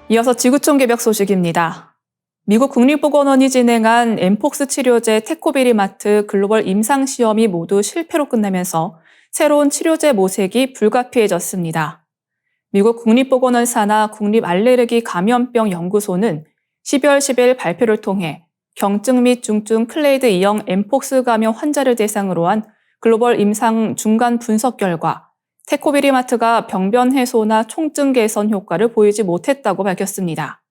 이어서 지구촌 개벽 소식입니다. 미국 국립보건원이 진행한 엠폭스 치료제 테코비리마트 글로벌 임상시험이 모두 실패로 끝나면서 새로운 치료제 모색이 불가피해졌습니다. 미국 국립보건원 산하 국립알레르기 감염병 연구소는 12월 10일 발표를 통해 경증 및 중증 클레이드 E형 엠폭스 감염 환자를 대상으로 한 글로벌 임상 중간 분석 결과 테코비리마트가 병변 해소나 총증 개선 효과를 보이지 못했다고 밝혔습니다.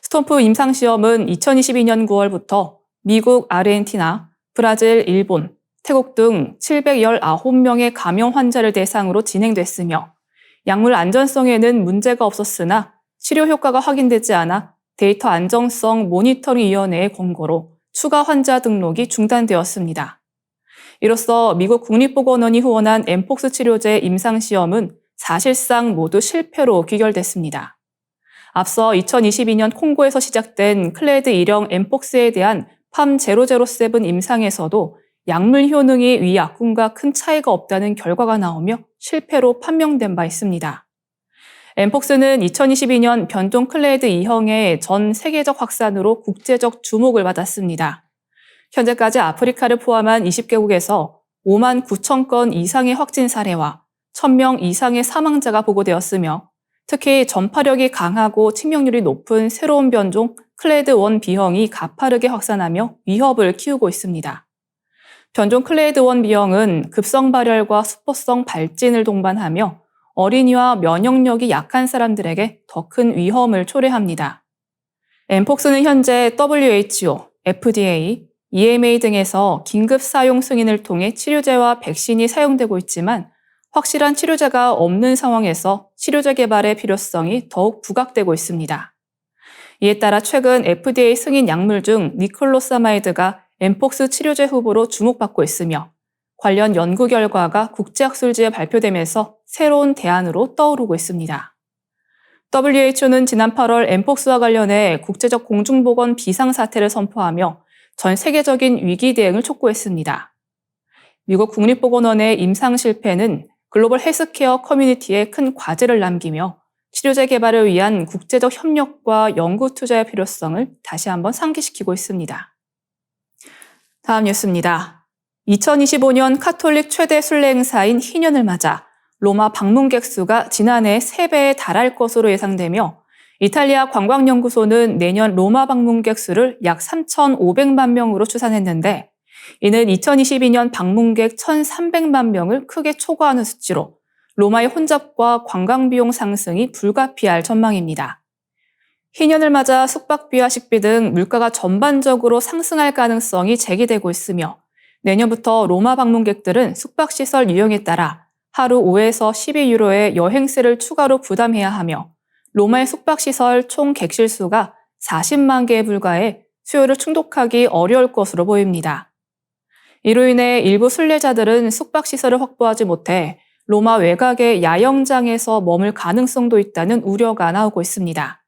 스톰프 임상시험은 2022년 9월부터 미국, 아르헨티나, 브라질, 일본, 태국 등 719명의 감염 환자를 대상으로 진행됐으며 약물 안전성에는 문제가 없었으나 치료 효과가 확인되지 않아 데이터 안정성 모니터링위원회의 권고로 추가 환자 등록이 중단되었습니다. 이로써 미국 국립보건원이 후원한 엠폭스 치료제 임상시험은 사실상 모두 실패로 귀결됐습니다. 앞서 2022년 콩고에서 시작된 클레이드 E형 엠폭스에 대한 팜007 임상에서도 약물 효능이 위약군과 큰 차이가 없다는 결과가 나오며 실패로 판명된 바 있습니다. 엠폭스는 2022년 변종 클레이드 E형의 전 세계적 확산으로 국제적 주목을 받았습니다. 현재까지 아프리카를 포함한 20개국에서 5만 9천 건 이상의 확진 사례와 1,000명 이상의 사망자가 보고되었으며 특히 전파력이 강하고 치명률이 높은 새로운 변종 클레이드 1 B형이 가파르게 확산하며 위협을 키우고 있습니다. 변종 클레이드 1 B형은 급성 발열과 수포성 발진을 동반하며 어린이와 면역력이 약한 사람들에게 더 큰 위험을 초래합니다. 엠폭스는 현재 WHO, FDA, EMA 등에서 긴급 사용 승인을 통해 치료제와 백신이 사용되고 있지만 확실한 치료제가 없는 상황에서 치료제 개발의 필요성이 더욱 부각되고 있습니다. 이에 따라 최근 FDA 승인 약물 중 니클로사마이드가 엠폭스 치료제 후보로 주목받고 있으며 관련 연구 결과가 국제학술지에 발표되면서 새로운 대안으로 떠오르고 있습니다. WHO는 지난 8월 엠폭스와 관련해 국제적 공중보건 비상사태를 선포하며 전 세계적인 위기 대응을 촉구했습니다. 미국 국립보건원의 임상 실패는 글로벌 헬스케어 커뮤니티에 큰 과제를 남기며 치료제 개발을 위한 국제적 협력과 연구 투자의 필요성을 다시 한번 상기시키고 있습니다. 다음 뉴스입니다. 2025년 카톨릭 최대 순례 행사인 희년을 맞아 로마 방문객 수가 지난해 3배에 달할 것으로 예상되며 이탈리아 관광연구소는 내년 로마 방문객 수를 약 3,500만 명으로 추산했는데 이는 2022년 방문객 1,300만 명을 크게 초과하는 수치로 로마의 혼잡과 관광비용 상승이 불가피할 전망입니다. 희년을 맞아 숙박비와 식비 등 물가가 전반적으로 상승할 가능성이 제기되고 있으며 내년부터 로마 방문객들은 숙박시설 유형에 따라 하루 5에서 12유로의 여행세를 추가로 부담해야 하며 로마의 숙박시설 총 객실 수가 40만 개에 불과해 수요를 충족하기 어려울 것으로 보입니다. 이로 인해 일부 순례자들은 숙박시설을 확보하지 못해 로마 외곽의 야영장에서 머물 가능성도 있다는 우려가 나오고 있습니다.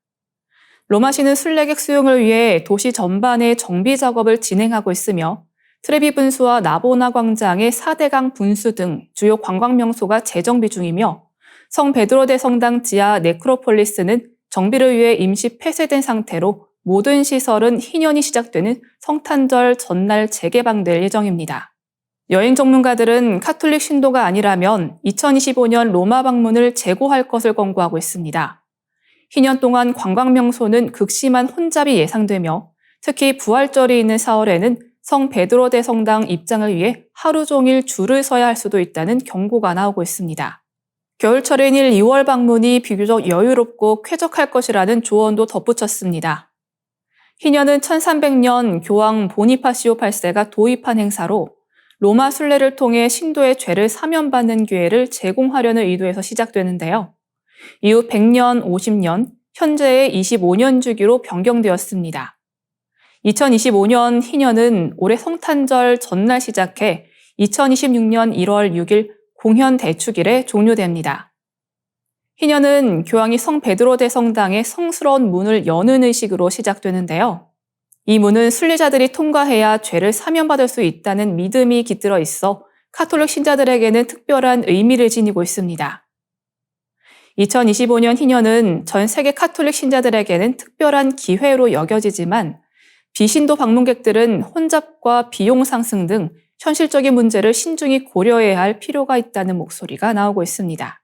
로마시는 순례객 수용을 위해 도시 전반의 정비 작업을 진행하고 있으며 트레비 분수와 나보나 광장의 4대강 분수 등 주요 관광 명소가 재정비 중이며 성 베드로 대성당 지하 네크로폴리스는 정비를 위해 임시 폐쇄된 상태로 모든 시설은 희년이 시작되는 성탄절 전날 재개방될 예정입니다. 여행 전문가들은 카톨릭 신도가 아니라면 2025년 로마 방문을 재고할 것을 권고하고 있습니다. 희년 동안 관광 명소는 극심한 혼잡이 예상되며 특히 부활절이 있는 4월에는 성 베드로 대성당 입장을 위해 하루 종일 줄을 서야 할 수도 있다는 경고가 나오고 있습니다. 겨울철인 2월 방문이 비교적 여유롭고 쾌적할 것이라는 조언도 덧붙였습니다. 희년은 1300년 교황 보니파시오 8세가 도입한 행사로 로마 순례를 통해 신도의 죄를 사면받는 기회를 제공하려는 의도에서 시작되는데요. 이후 100년, 50년, 현재의 25년 주기로 변경되었습니다. 2025년 희년은 올해 성탄절 전날 시작해 2026년 1월 6일 공현 대축일에 종료됩니다. 희년은 교황이 성 베드로 대성당의 성스러운 문을 여는 의식으로 시작되는데요. 이 문은 순례자들이 통과해야 죄를 사면받을 수 있다는 믿음이 깃들어 있어 카톨릭 신자들에게는 특별한 의미를 지니고 있습니다. 2025년 희년은 전 세계 카톨릭 신자들에게는 특별한 기회로 여겨지지만 비신도 방문객들은 혼잡과 비용 상승 등 현실적인 문제를 신중히 고려해야 할 필요가 있다는 목소리가 나오고 있습니다.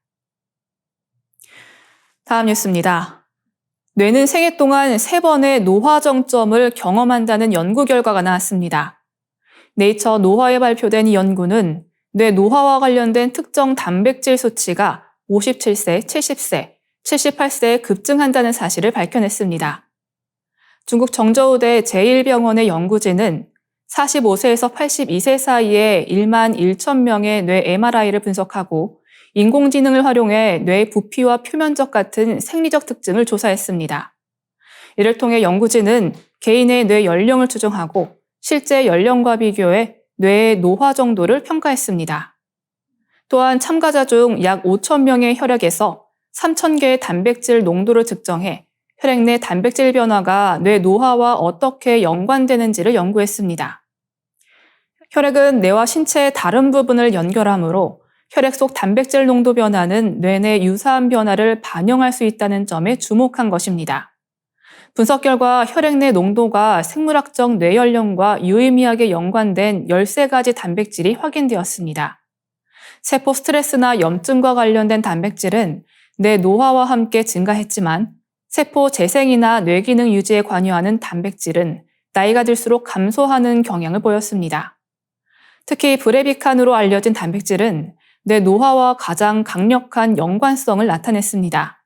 다음 뉴스입니다. 뇌는 생애 동안 3번의 노화 정점을 경험한다는 연구 결과가 나왔습니다. 네이처 노화에 발표된 이 연구는 뇌 노화와 관련된 특정 단백질 수치가 57세, 70세, 78세에 급증한다는 사실을 밝혀냈습니다. 중국 정저우대 제1병원의 연구진은 45세에서 82세 사이에 1만 1천 명의 뇌 MRI를 분석하고 인공지능을 활용해 뇌 부피와 표면적 같은 생리적 특징을 조사했습니다. 이를 통해 연구진은 개인의 뇌 연령을 추정하고 실제 연령과 비교해 뇌의 노화 정도를 평가했습니다. 또한 참가자 중 약 5천 명의 혈액에서 3천 개의 단백질 농도를 측정해 혈액 내 단백질 변화가 뇌 노화와 어떻게 연관되는지를 연구했습니다. 혈액은 뇌와 신체의 다른 부분을 연결하므로 혈액 속 단백질 농도 변화는 뇌 내 유사한 변화를 반영할 수 있다는 점에 주목한 것입니다. 분석 결과 혈액 내 농도가 생물학적 뇌 연령과 유의미하게 연관된 13가지 단백질이 확인되었습니다. 세포 스트레스나 염증과 관련된 단백질은 뇌 노화와 함께 증가했지만 세포 재생이나 뇌 기능 유지에 관여하는 단백질은 나이가 들수록 감소하는 경향을 보였습니다. 특히 브레비칸으로 알려진 단백질은 뇌 노화와 가장 강력한 연관성을 나타냈습니다.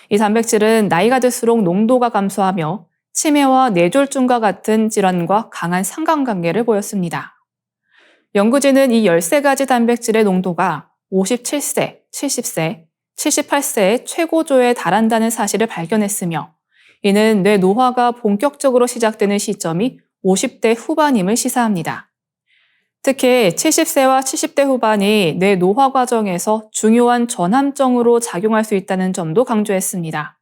이 단백질은 나이가 들수록 농도가 감소하며 치매와 뇌졸중과 같은 질환과 강한 상관관계를 보였습니다. 연구진은 이 13가지 단백질의 농도가 57세, 70세, 78세의 최고조에 달한다는 사실을 발견했으며 이는 뇌 노화가 본격적으로 시작되는 시점이 50대 후반임을 시사합니다. 특히 70세와 70대 후반이 뇌 노화 과정에서 중요한 전환점으로 작용할 수 있다는 점도 강조했습니다.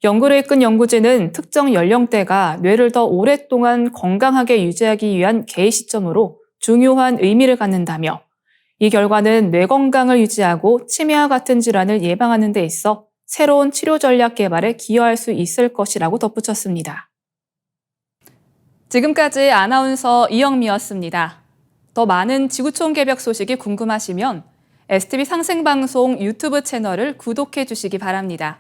연구를 이끈 연구진은 특정 연령대가 뇌를 더 오랫동안 건강하게 유지하기 위한 개의 시점으로 중요한 의미를 갖는다며 이 결과는 뇌 건강을 유지하고 치매와 같은 질환을 예방하는 데 있어 새로운 치료 전략 개발에 기여할 수 있을 것이라고 덧붙였습니다. 지금까지 아나운서 이영미였습니다. 더 많은 지구촌 개벽 소식이 궁금하시면 STV 상생방송 유튜브 채널을 구독해 주시기 바랍니다.